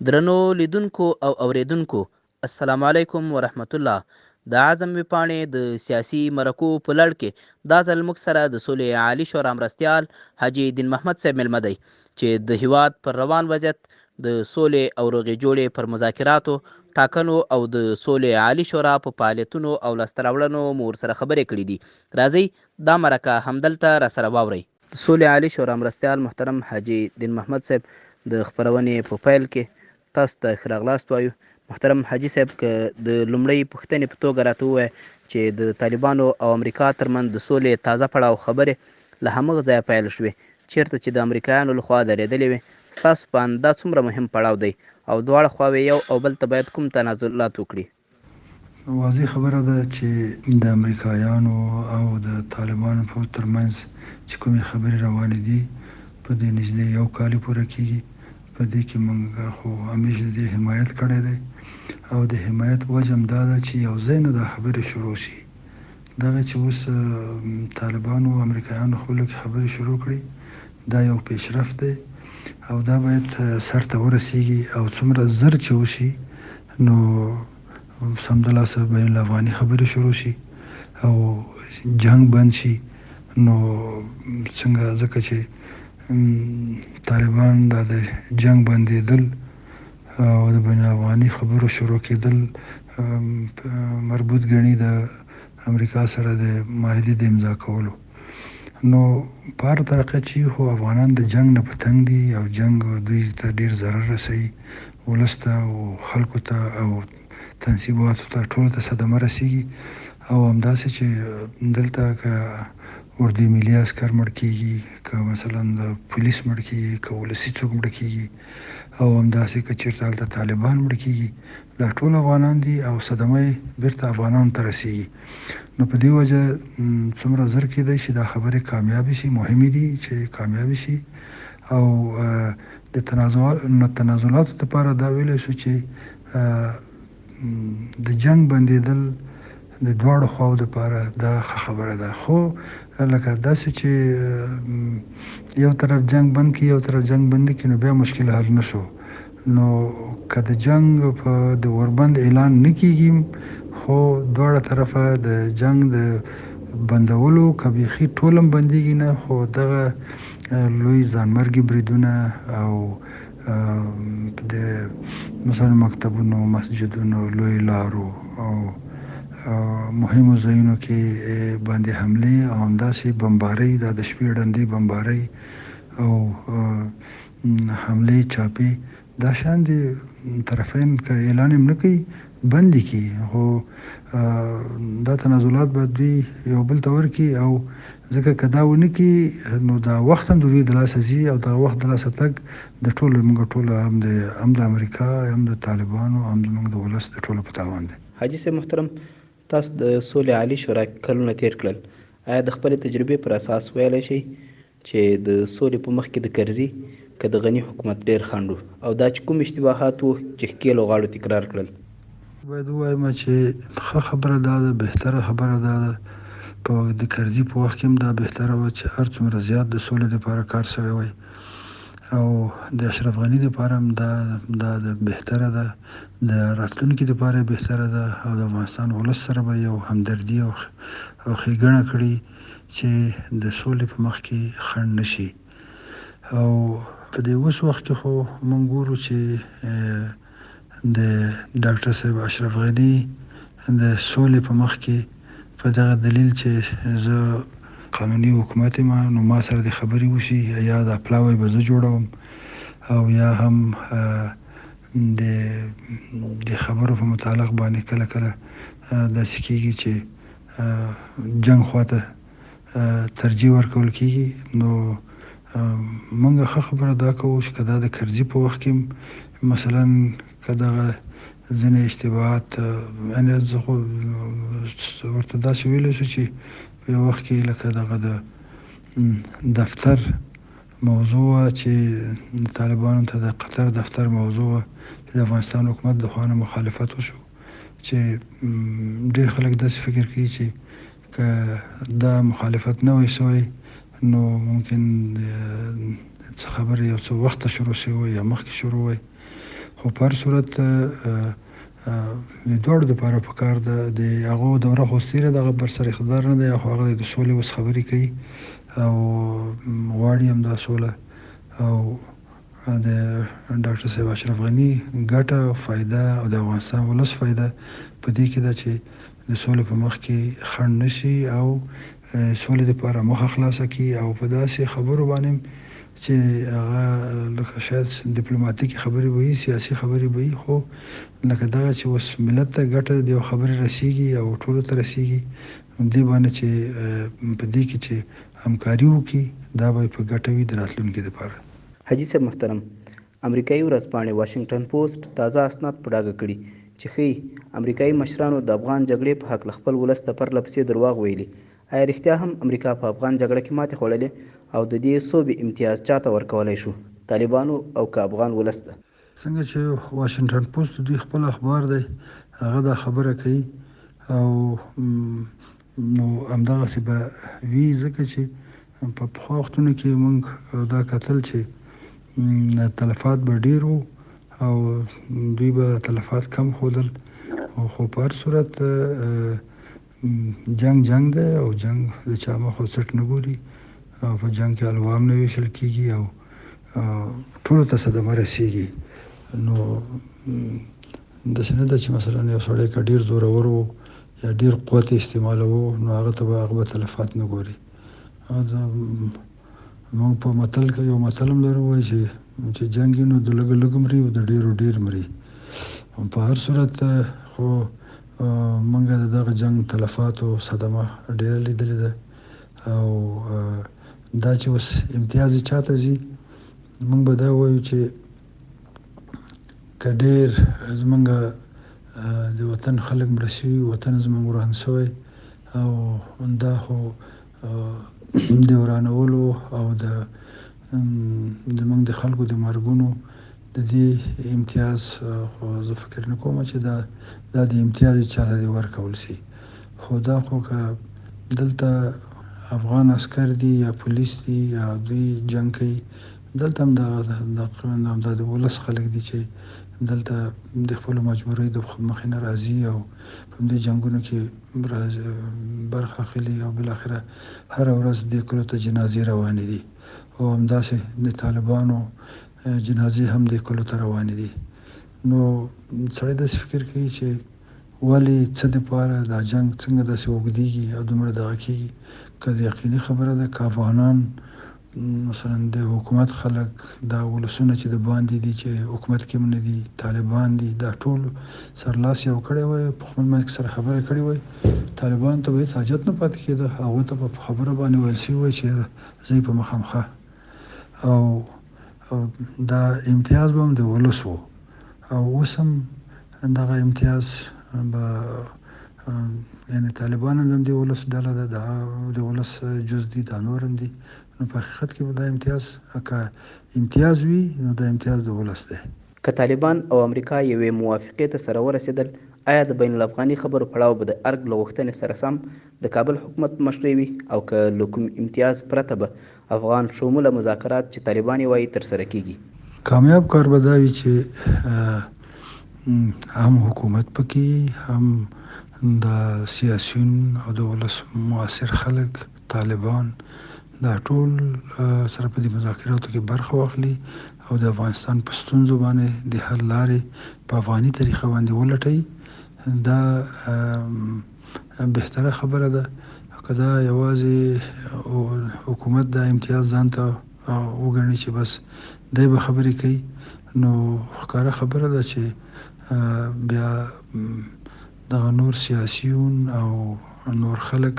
درنو لیدونکو او اوریدونکو السلام علیکم ورحمت الله. د اعظم ویبپاڼې د سیاسي مرکو په لړ کې دا ځل موږ سره د سولې عالي شورا مرستیال حاجي دین محمد صاحب میلمه دی چې د هیواد پر روان وضعیت د سولې او روغې جوړې پر مذاکراتو ټاکنو او د سولې عالي شورا په فعالیتونو او لاسته راوړنو مو ورسره خبرې کړي دي. راځئ دا مرکه همدلته راسره واورئ. د سولې عالي شورا مرستیال محترم حاجي دین محمد صاحب د خپرونې په پیل کې تاسو ته ښه راغلاست وایو. محترم حاجي صاحب که د لومړۍ پوښتنې په توګه راته ووایه چې د طالبانو او امریکا ترمنځ د سولې تازه پړاو خبرې له همغه ځایه پیل شوې چیرته چې د امریکایانو لخوا درېدلې وې. ستاسو په اند دا څومره مهم پړاو دی او دواړه خواوې یو او بل ته باید کوم تنازلات وکړي؟ واضح خبره ده چې د امریکایانو او د طالبانو په ترمنځ چې کومې خبرې روانې دي په دې نږدې یو کال پوره کېږي. په دې کې موږ خو همیشه د دې حمایت کړی دی او د حمایت وجه هم دا ده چې یو ځای نه دا خبرې شروع شي. دغه چې اوس طالبانو او امریکایانو خپلو کې خبرې شروع کړي دا یو پیشرفت دی او دا باید سر ته ورسیږي او څومره زر چې وشي نو سمدلاسه بین الافغاني خبرې شروع شي او جنگ بند شي. نو څنګه ځکه چې طالبان دا د جنگ بندېدل او د بین الافغاني خبرو شروع کېدل مربوط ګڼي د امریکا سره د معاهدې د امضا کولو. نو په هر طریقه چې خو افغانان د جنگ نه په تنګ دي او جنگ دوی ته ډیر ضرر رسوي، ولس ته او خلکو ته او تنصیباتو ته ټولو ته صدمه رسیږي. او همداسې چې دلته که اردو ملي عسکر مړ کېږي، که مثلا د پولیس مړ کېږي، که ولسي څوک مړ کېږي او همداسې که چېرته هلته طالبان مړ کېږي، دا ټول افغانان دي او صدمه یې بیرته افغانانو ته رسیږي. نو په دې وجه څومره زر کېدی شي دا خبرې کامیابې شي، مهمې دي چې کامیابې شي. او د تنازلاتو لپاره دا ویلی شو چې د جنگ بندېدل د دواړو خواو لپاره دا ښه خبره ده. خو لکه داسې چې یو طرف جنگ بند کړي یو طرف جنگ بند کړي نو بیا مشکل حل نه شو. نو که د جنگ په د وربند اعلان نه کېږي خو دواړه طرفه د جنگ د بندولو که بیخي ټول هم بندېږي نه، خو دغه لوی ځانمرګي بریدونه او د مثلا مکتبونو، مسجدونو، لوی لارو او مهمو ځایونو کې باندې حملې او همداسې بمبارۍ، دا د شپې ړندې بمبارۍ او حملې چاپې، دا شان دي طرفین که اعلان هم نه کوي بندې کړي. خو دا تنازلات باید دوی یو بل ته ورکړي او ځکه که دا ونه کړي نو دا وخت هم د دوی د لاسه ځي او دا وخت د لاسه تګ د ټولو موږ ټوله هم د امریکا هم د طالبانو هم زموږ د ولس د ټولو په تاوان دی. حاجي صاحب محترم، تاسو د سولې عالي شورا کلونه تیر کړل. آیا د خپلې تجربې پر اساس ویلی شئ چې د سولې په مخ کې د کرزي که د غني حکومت ډیر خنډ او دا چې کوم اشتباهات وو چې ښکېلو غاړو تکرار کړل؟ باید ووایم چې ښه خبره دا ده، بهتره خبره دا ده په د کرزي په وخت کې هم دا بهتره وه چې هر څومره زیات د سولې لپاره کار شوی وی او د اشرف غني لپاره هم دا بهتره ده، د راتلونکي لپاره بهتره ده او د افغانستان ولس سره به یو همدردي او ښېګڼه کړي چې د سولې په مخ کې خنډ نشي. او په دې اوس وخت کې خو موږ ګورو چې د ډاکټر صاحب اشرف غني د سولې په مخ کې په دغه دلیل چې زه قانوني حکومت یم نو ما سره د خبرې وشي یا د پلاوی به زه جوړوم او یا هم د خبرو په متعلق باندې کله کله داسې کېږي چې جنگ خواته ترجیح ورکول کېږي. نو موږ ښه خبره دا کوو چې که دا د کرزي په وخت کې مثلا که دغه ځینې اشتباهات یعنې زه خو ورته داسې ویلی شو چې په یو وخت کې لکه دغه د دفتر موضوع وه چې طالبانو ته د قطر دفتر موضوع وه چې د افغانستان حکومت د خوا نه مخالفت وشو چې ډېر خلک داسې فکر کوي چې که دا مخالفت نه وای سوی نو ممکن څه خبرې یو څه وخته شروع شوی یا مخکې شروع وای. خو په هر صورت د دواړو دپاره پکار ده د هغو دوره خو اوس تېره ده، هغه بر سر اقتدار نه دی، خو هغه د سولې اوس خبرې کوي او غواړي همدا سوله او د ډاکټر صاحب اشرف غني ګټه او فایده او د افغانستان ولس فایده په دې کې ده چې د سولې په مخ کې خنډ نشي او سولې دپاره مخه خلاصه کړي او په داسې خبرو باندې چې هغه لکه شاید ډیپلوماتیکي خبرې به وي، سیاسي خبرې به وي، خو لکه دغه چې اوس ملت ته ګټه د یو خبرې رسیږي او ټولو ته رسیږي، دې باندې چې په دې کې چې همکاري وکړي دا به په ګټه وي د راتلونکي دپاره. حاجي صاحب محترم، امریکایي ورځپاڼې واشنګټن پوسټ تازه اسناد په ډاګه کړي چې ښیي امریکایي مشرانو د افغان جګړې په هکله خپل ولس ته پرله پسې درواغ ویلي. آیا رښتیا هم امریکا په افغان جګړه کې ماتې خوړلې او د دې صوبې امتیاز چاته ورکولی شو، طالبانو او که افغان ولس ته؟ څنګه چې واشنګټن پوسټ دوی خپل اخبار دی هغه دا خبره کوي او نو همدغسې به وي، ځکه چې په پخوا وختونو کې موږ دا کتل چې تلفات به ډېر وو او دوی به تلفات کم ښودل، خو په هر صورت جنگ دی او جنگ د چا مخ او څټ نه ګوري او په جنگ کې الوام نه ویشل کېږي او ټولو ته صدمه رسېږي. نو داسې نه ده چې مثلا یو سړی که ډېر زورور و یا ډېر قوت استعمالوه نو هغه ته به هغه تلفات نه ګوري. موږ په متل کې یو متل هم لرو، وایي چې جنګ وي نو د لږو لږو مري او د ډېرو ډېر مري. په هر صورت خو موږ د دغه جنګ تلفاتو صدمه ډېره لیدلې ده او دا چې اوس امتیاز یې چاته ځي، موږ به دا وایو چې که ډېر زموږ د وطن خلک مړه شوي، وطن زموږ وران شوی او دا خو د ورانولو او زموږ د خلکو د مرګونو د دې امتیاز خو زه فکر نه کوم چې دا د امتیاز چاته دې ورکول شي. خو دا خو که دلته افغان عسکر دي یا پولیس دي یا دوی جنګ کوي، دلته هم دا د ولس خلک دي چې دلته د خپلو مجبورۍ د مخې نه راځي او په همدې جنګونو کې برخه اخلي او بالاخره هره ورځ دې کلو ته جنازې روانې دي او همداسې د طالبانو جنازې هم دې کلو ته روانې دي. نو سړی داسې فکر کوي چې ولې څه دپاره دا جنګ څنګه داسې اوږدېږي او دومره دغه کېږي. که د یقیني خبره ده که افغانان مثلا د حکومت خلک دا ولسونه چې د باندې دي چې حکومت کې هم نه دي، طالبان دي، دا ټول سرلاس یو کړی وای، په خپل منځ کې سره خبره کړې وای، طالبانو ته به هېڅ حاجت نه پاتې کېده، هغوی ته په خبره باندې ویل شوي وای چې ځئ په مخامخه او دا امتیاز به هم د ولس و او اوس هم دغه امتیاز به یعنې طالبان هم د ولس ډله ده، د ولس جز دي، دا نور هم دي. نو په حقیقت کې به دا امتیاز که امتیاز وي نو دا امتیاز د ولس دی. که طالبان او امریکا یوې موافقې ته سره ورسېدل، آیا د بین الافغاني خبرو پړاو به د ارګ له غوښتنې سره سم د کابل حکومت په مشرۍ وي او که له کوم امتیاز پرته به افغان شموله مذاکرات چې طالبان یې وایي ترسره کېږي؟ کامیاب کار به دا وي چې هم حکومت پکې، هم د سیاسیون او د ولس مؤثر خلک، طالبان، دا ټول سره په دې مذاکراتو کې برخه واخلي او د افغانستان په ستونزو باندې د حل لارې په افغاني طریقه باندې ولټوي. دا بهتره خبره ده. که دا یوازې حکومت دا امتیاز ځان ته وګڼي چې بس دی به خبرې کوي، نو ښکاره خبره ده چې بیا دغه نور سیاسیون او نور خلک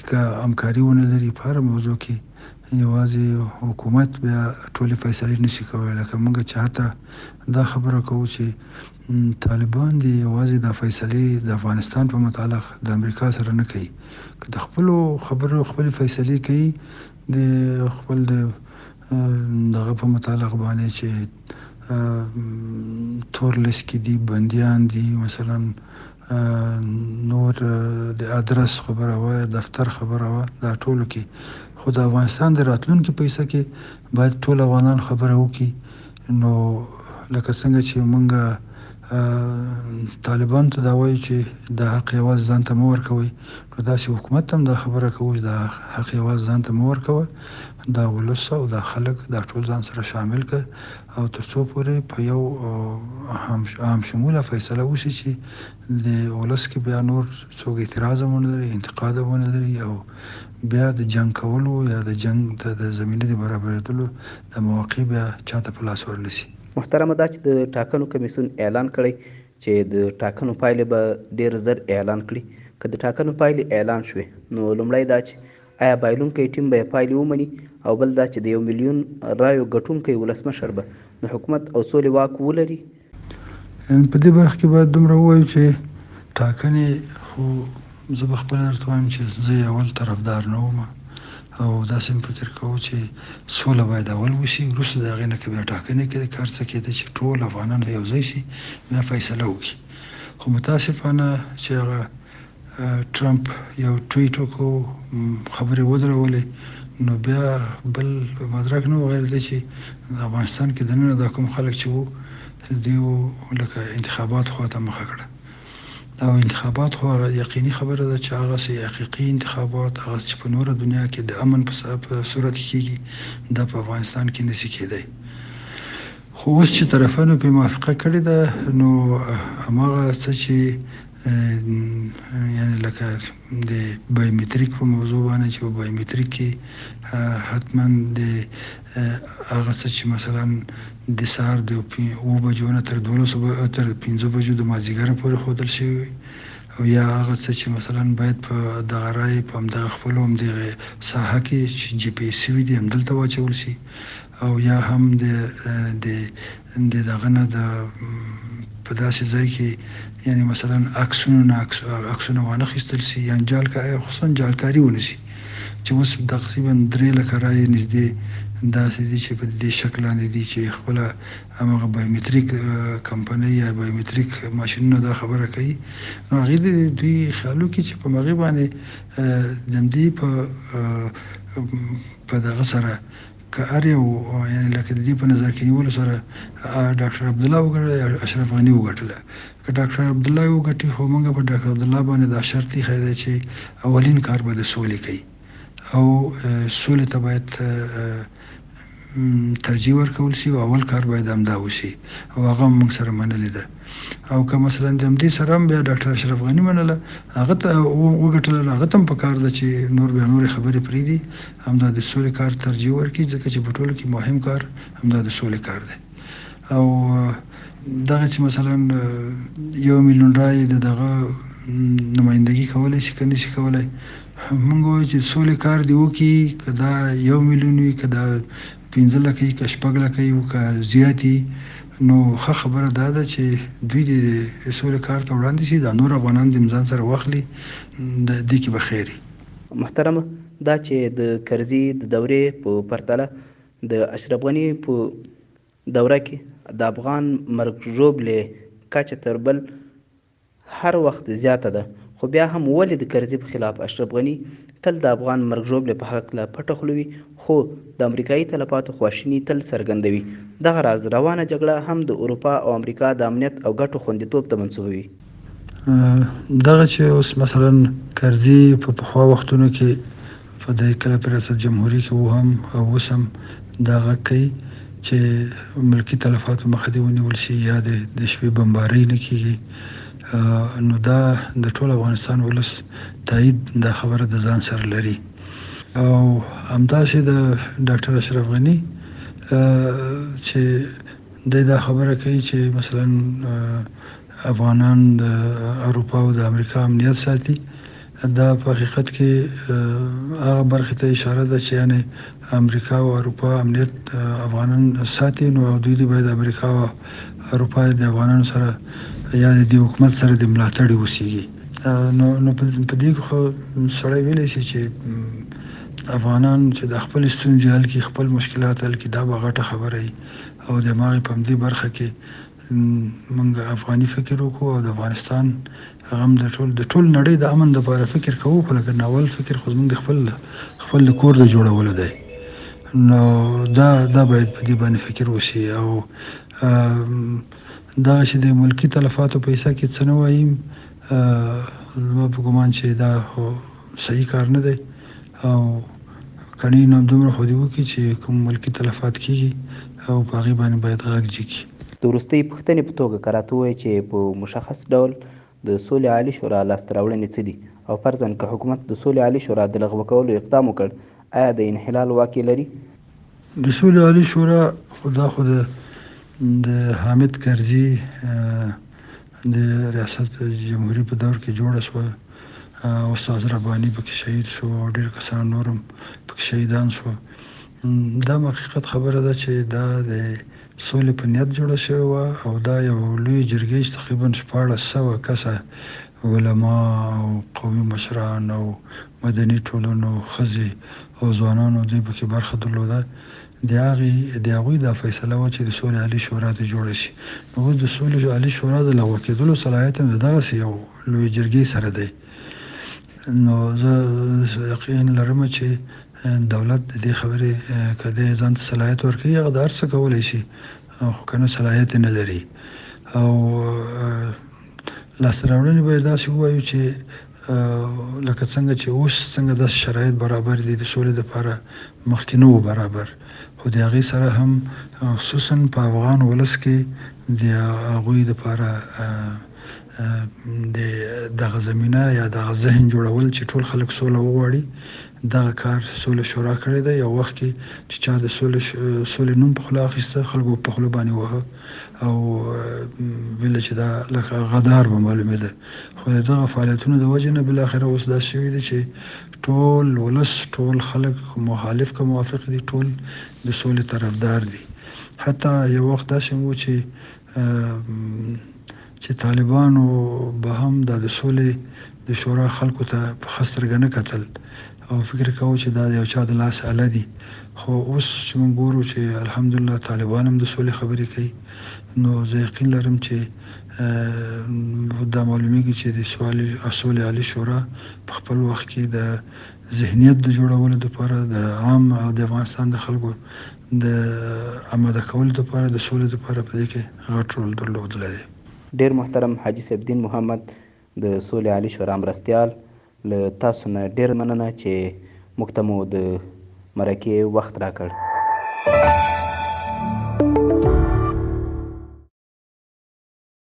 که همکاري ونه لري په هره موضوع کې، یوازې حکومت بیا ټولې فیصلې نشي کولی. لکه موږ چې حتی دا خبره کوو چې طالبان دي یوازې دا فیصلې د افغانستان په متعلق د امریکا سره نه کوي، که د خپلو خبرو خپلې فیصلې کوي د خپل دغه په متعلق باندې چې تور لیست کې دي، بندیان دي، مثلا نور د ادرس خبره وه، دفتر خبره وه، دا ټولو کې خو د افغانستان د راتلونکي پیسه کې باید ټول افغانان خبره وکړي نو لکه څنګه چې مونږ طالبان ته دا وایي چې دا حق یوازې ځان ته مه ورکوئ، نو داسې حکومت ته هم دا خبره کوو چې دا حق یوازې ځان ته مه ورکوه، دا ولس او دا خلک دا ټول ځان سره شامل کړه او تر څو پورې په یو عام شموله فیصله وشي چې د ولس کې بیا نور څوک اعتراض هم ونه لري، انتقاد هم ونه لري او بیا د جنګ کولو یا د جنګ د زمینې د برابرېدلو د مواقع بیا چاته په لاس ورنشي. محترمه، دا چې د ټاکنو کمیسیون اعلان کړی چې د ټاکنو پایلې به ډیر زر اعلان کړي، که د ټاکنو پایلې اعلان شوې نو لومړی دا چې آیا بایلونکی ټیم به یې پایلې ومني، او بل دا چې د 1 میلیون رایو ګټونکی ولسمشر به د حکومت او سولې واک ولري. په دې برخه کې باید دومره ووایو چې ټاکنې خو زه به خپله درته وایم چې زه یې اول طرفدار نه وم او داسې مې فکر کوو چې سوله باید اول وشي، وروسته د هغې نه که بیا ټاکنې کې د کار څه کېده چې ټول افغانان یو ځای شي بیا فیصله وکړي. خو متاسفانه چې هغه ټرمپ یو ټویټ وکړو، خبرې ودرولې، نو بیا بل مدرک نه و غیر دی چې افغانستان کې دننه دا کوم خلک چې وو دیو لکه انتخابات خواته مخه کړه او انتخابات خو یقیني خبره ده چې هغه سي حقيقي انتخابات هغه چې په نوره دنیا کې د امن په صورت کېږي د په افغانستان کې نشي کېدی. خو اوس چې طرفانو په موافقه کړې ده نو هماغه څه چې یعنی لکه د بایومټریک په موضوع باندې چې په بایومټریک کې حتما د هغه څه چې مثلا د سهار د 9 بجو نه تر 12 تر 15 بجو د مازدیګر پورې ښودل شوی او یا هغه څه چې مثلا باید په دغه رای په همدغه خپلو همدغه ساحه کې چې جی پی ایس وي دي همدلته واچول شي او یا هم د دغه نه د په داسې ځای کې یعنی مثلا عکسونه وانخیستل شي یا خصوصا جعلکاري ونشي چې اوس تقریبا 3 لکه رایې نږدې داسې دي چې په دې شکل باندې دي چې خپل هغه بایومټریک کمپنۍ یا بایومټریک ماشینونه دا خبره کوي. نو هغې دوی خیالو کې چې په هغې باندې د همدې په دغه سره که هر یو یعنې لکه د دې په نظر کې نیولو سره ډاکټر عبدالله وګټله یا اشرف غني وګټله، که ډاکټر عبدالله وګټي خو موږ په ډاکټر عبدالله باندې دا شرط ایښی دی چې اولین کار به د سولې کوي او سولې ته باید ترجیح ورکول شي او اول کار باید همدا وشي او هغه موږ سره منلې ده. او که مثلا د همدې سره هم بیا ډاکټر اشرف غني منله هغه ته وګټله، هغه ته هم په کار ده چې نور بیا نورې خبرې پرېږدي، همدا د سولې کار ترجیح ورکړي ځکه چې په ټولو کې مهم کار همدا د سولې کار دی. او دغه چې مثلا 1 میلیون رایې د دغه نمایندګي کولی شي که نشي کولی، موږ وایو چې سولې کار دی وکړي، که دا 1 میلیون وي که دا 15 لکه وي که 6 لکه وي که زیات وي، نو ښه خبره دا ده چې دوی د سولې کار ته وړاندې شي، دا نور افغانان د ځان سره واخلي، دې کې به خیر وي. محترمه، دا چې د کرزي د دورې په پرتله د اشرف غني په دوره کې د افغان مرګ ژوبلې کچه تر بل هر وخت زیاته ده، خو بیا هم ولې د کرزي په خلاف اشرف غني تل د افغان مرګ ژوبلې په هکله پټه خوله وي خو د امریکایي تلفاتو خواشیني تل څرګندوي؟ دغه راز روانه جګړه هم د اروپا او امریکا د امنیت او ګټو خوندیتوب ته منسوبوي. دغه چې اوس مثلا کرزي په پخوا وختونو کې په د کله په ریاست جمهوریت کې و هم او اوس هم دغه کوي چې ملکي تلفاتو مخه دې ونیول شي یا د شپې بمبارۍ نه کېږي، نو دا د ټول افغانستان ولس تایید دا خبره د ځان سره لري. او همداسې د ډاکټر اشرف غني چې دا خبره کوي چې مثلا افغانان د اروپا او د امریکا امنیت ساتي، دا په حقیقت کې هغه برخې ته اشاره ده چې یعنی امریکا او اروپا امنیت افغانان ساتي، نو دوی باید امریکا او اروپا د افغانانو سره یا د حکومت سره د ملاتړ اوسېږي. نو په دې کې خو سړی ویلی شي چې افغانان چې د خپل ستونزې حل کړي، خپل مشکلات حل کړي، دا به غټه خبره وي او د هماغې په همدې برخه کې موږ افغاني فکر وکړو او د افغانستان هغه هم د ټول نړۍ د امن دپاره فکر کوو، خو لکه ناول فکر خو زموږ د خپل د کور د جوړولو دی. نو دا باید په دې باندې فکر وشي او دغه چې د ملکي تلفاتو په حصه کې څه نه وایم، زما په ګمان چې دا خو صحیح کار نه دی او کنی نو دومره خو دې وکړي چې کوم ملکي تلفات کېږي او په هغې باندې باید غږ جګي. د وروستۍ پوښتنې په توګه که راته ووایې چې په مشخص ډول د سولې عالي شورا لاسته راوړنې څه دي او فرضاً که حکومت د سولې عالي شورا د لغوه کولو اقدام وکړ آیا د انحلال واک یې لري؟ د سولې عالي شورا خو د حامد کرزي د ریاست جمهوریت په دور کې جوړه شوه. استاد رباني پکې شهید شو او ډېر کسان نورم پکې شهیدان شو. دا حقیقت خبره ده چې دا د سولې په نیت جوړه شوې وه او دا یو لوی جرګې چې تقریبا 1400 کسه علما او قومي مشران او مدني ټولنو ښځې او ځوانانو دوی پکې برخه درلوده. د هغوی دا فیصله وه چې د سولې عالي شورا ته جوړه شي. نو اوس د سولې عالي شورا د لغوه کېدلو صلاحیت هم د دغسې یو لوی جرګې سره دی. نو زه یقین لرم چې دولت د دې خبرې که دی ځان ته صلاحیت ورکوي هغه د هر څه کولی شي، خو که نه صلاحیت یې نه لري. او لاسته راوړنې به یې داسې ووایو چې لکه څنګه چې اوس څنګه داسې شرایط برابر دي د سولې دپاره، مخکې نه و برابر، خو د هغې سره هم خصوصا په افغان ولس کې د هغوی دپاره د دغه زمینه یا دغه ذهن جوړول چې ټول خلک سوله وغواړي، دغه کار سوله شورا کړی دی. یو وخت کې چې چا د سولې نوم په خوله اخیسته، خلکو په خوله باندې وهه او ویله چې دا لکه غدار به معلومېده. خو د دغه فعالیتونو د وجې نه بالاخره اوس دا شوي دي چې ټول ولس، ټول خلک مخالف که موافق دي، ټول د سولې طرفدار دي. حتی یو وخت داسې و چې طالبانو به هم د سولې د شورا خلکو ته په ښه سترګه نه کتل او فکر کوو چې دا د یو چا د لاس اله دي. خو اوس چې موږ ګورو چې الحمدلله طالبان هم د سولې خبرې کوي، نو زه یقین لرم چې دا معلومیږي چې د سولې عالي شورا په خپل وخت کې د ذهنیت د جوړولو دپاره، د عام د افغانستان د خلکو د آماده کولو دپاره، د سولې دپاره په دې کې غټ رول درلودلی دی. ډیر محترم حاجي صاحب دین محمد د سولې عالي شورا مرستیال، له تاسو نه ډیر مننه چې موږ ته مو د مرکې وخت راکړ.